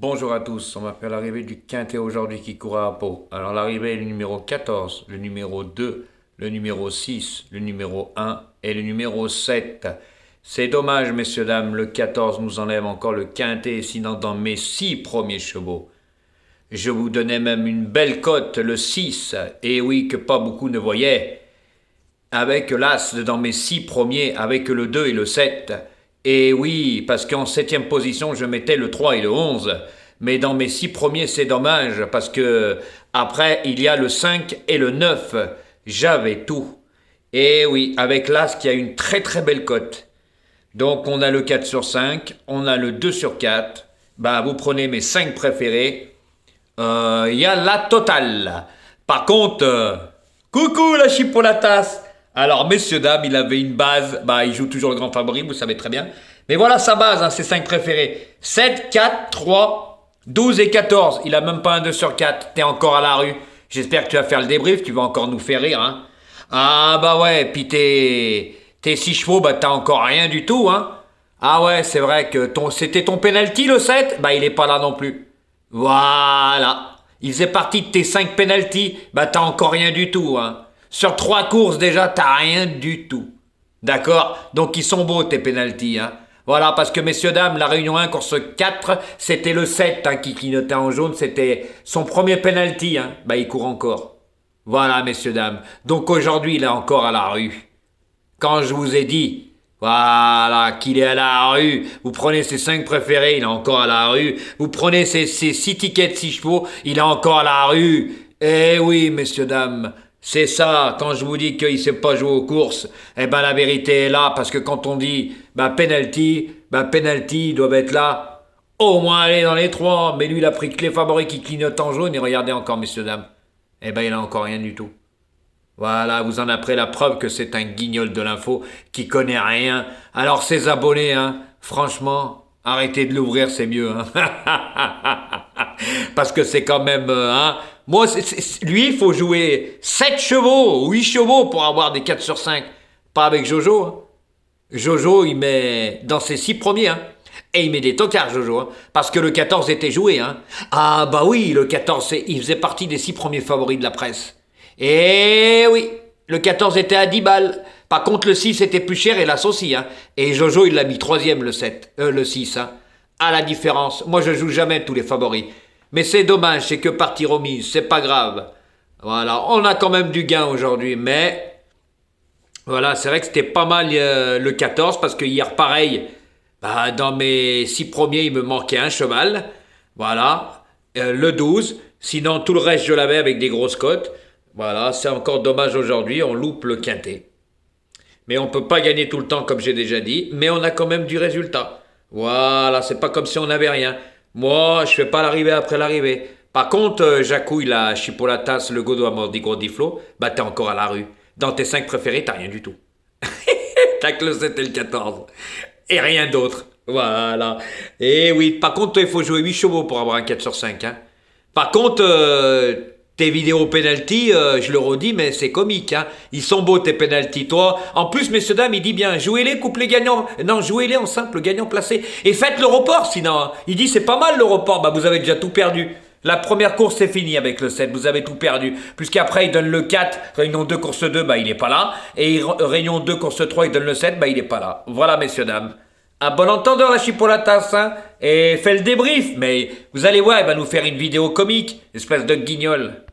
Bonjour à tous, on va faire l'arrivée du quintet aujourd'hui qui court à Pau. Alors l'arrivée est le numéro 14, le numéro 2, le numéro 6, le numéro 1 et le numéro 7. C'est dommage messieurs dames, le 14 nous enlève encore le quintet, sinon dans mes 6 premiers chevaux. Je vous donnais même une belle cote, le 6, et oui que pas beaucoup ne voyaient. Avec l'As dans mes 6 premiers, avec le 2 et le 7. Et oui, parce qu'en 7e position, je mettais le 3 et le 11. Mais dans mes 6 premiers, c'est dommage, parce que après, il y a le 5 et le 9. J'avais tout. Et oui, avec l'As qui a une très très belle cote. Donc on a le 4 sur 5, on a le 2 sur 4. Bah, vous prenez mes 5 préférés. Il y a la totale. Par contre, coucou la chipolatas. Alors, messieurs, dames, il avait une base. Bah, il joue toujours le grand favori, vous savez très bien. Mais voilà sa base, hein, ses 5 préférés. 7, 4, 3, 12 et 14. Il a même pas un 2 sur 4. T'es encore à la rue. J'espère que tu vas faire le débrief. Tu vas encore nous faire rire, hein. Ah, bah ouais. Puis tes 6 chevaux, bah, t'as encore rien du tout, hein. Ah ouais, c'est vrai que c'était ton penalty, le 7. Bah, il est pas là non plus. Voilà. Il faisait partie de tes 5 penalties. Bah, t'as encore rien du tout, hein. Sur 3 courses, déjà, t'as rien du tout. D'accord? Donc, ils sont beaux, tes pénaltys, hein. Voilà, parce que, messieurs, dames, la Réunion 1, course 4, c'était le 7 hein, qui clignotait en jaune. C'était son premier penalty, hein. Bah, il court encore. Voilà, messieurs, dames. Donc, aujourd'hui, il est encore à la rue. Quand je vous ai dit, voilà, qu'il est à la rue, vous prenez ses 5 préférés, il est encore à la rue. Vous prenez ses 6 tickets de 6 chevaux, il est encore à la rue. Eh oui, messieurs, dames. C'est ça, quand je vous dis qu'il ne sait pas jouer aux courses, eh ben la vérité est là, parce que quand on dit penalty, ils doivent être là, au moins aller dans les 3, mais lui il a pris que les favoris qui clignotent en jaune, et regardez encore messieurs dames, eh ben il a encore rien du tout. Voilà, vous en avez la preuve que c'est un guignol de l'info qui connaît rien. Alors ses abonnés, hein, franchement, arrêtez de l'ouvrir, c'est mieux. Hein. Parce que c'est quand même... hein, moi, lui, il faut jouer 7 chevaux, 8 chevaux pour avoir des 4 sur 5. Pas avec Jojo. Hein. Jojo, il met dans ses 6 premiers. Hein. Et il met des tocards, Jojo. Hein, parce que le 14 était joué. Hein. Ah bah oui, le 14, il faisait partie des 6 premiers favoris de la presse. Et oui, le 14 était à 10 balles. Par contre, le 6 était plus cher et l'As aussi. Hein. Et Jojo, il l'a mis 3e, le 6. Hein. À la différence. Moi, je joue jamais tous les favoris. Mais c'est dommage, c'est que partie remise, c'est pas grave. Voilà, on a quand même du gain aujourd'hui, mais... Voilà, c'est vrai que c'était pas mal le 14, parce que hier, pareil, bah, dans mes 6 premiers, il me manquait un cheval. Voilà, le 12. Sinon, tout le reste, je l'avais avec des grosses cotes. Voilà, c'est encore dommage aujourd'hui, on loupe le quintet. Mais on ne peut pas gagner tout le temps, comme j'ai déjà dit, mais on a quand même du résultat. Voilà, c'est pas comme si on n'avait rien. Moi, je fais pas l'arrivée après l'arrivée. Par contre, Jacouille, la chipolatas, le Godo Amordi Grodiflo, bah t'es encore à la rue. Dans tes 5 préférés, t'as rien du tout. T'as que le 7 et le 14. Et rien d'autre. Voilà. Et oui, par contre, il faut jouer 8 chevaux pour avoir un 4 sur 5. Hein. Par contre, tes vidéos penalty, je le redis, mais c'est comique. Hein. Ils sont beaux tes penalty, toi. En plus, messieurs, dames, il dit bien, jouez-les, couplez gagnants. Non, jouez-les en simple gagnant placé. Et faites le report, sinon. Hein. Il dit, c'est pas mal le report. Bah, vous avez déjà tout perdu. La première course, c'est fini avec le 7. Vous avez tout perdu. Puisqu'après, il donne le 4. Réunion 2, course 2, bah, il est pas là. Et Réunion 2, course 3, il donne le 7. Bah, il est pas là. Voilà, messieurs, dames. À bon entendeur la chipolatas, hein, et fait le débrief, mais vous allez voir, il va nous faire une vidéo comique, espèce de guignol.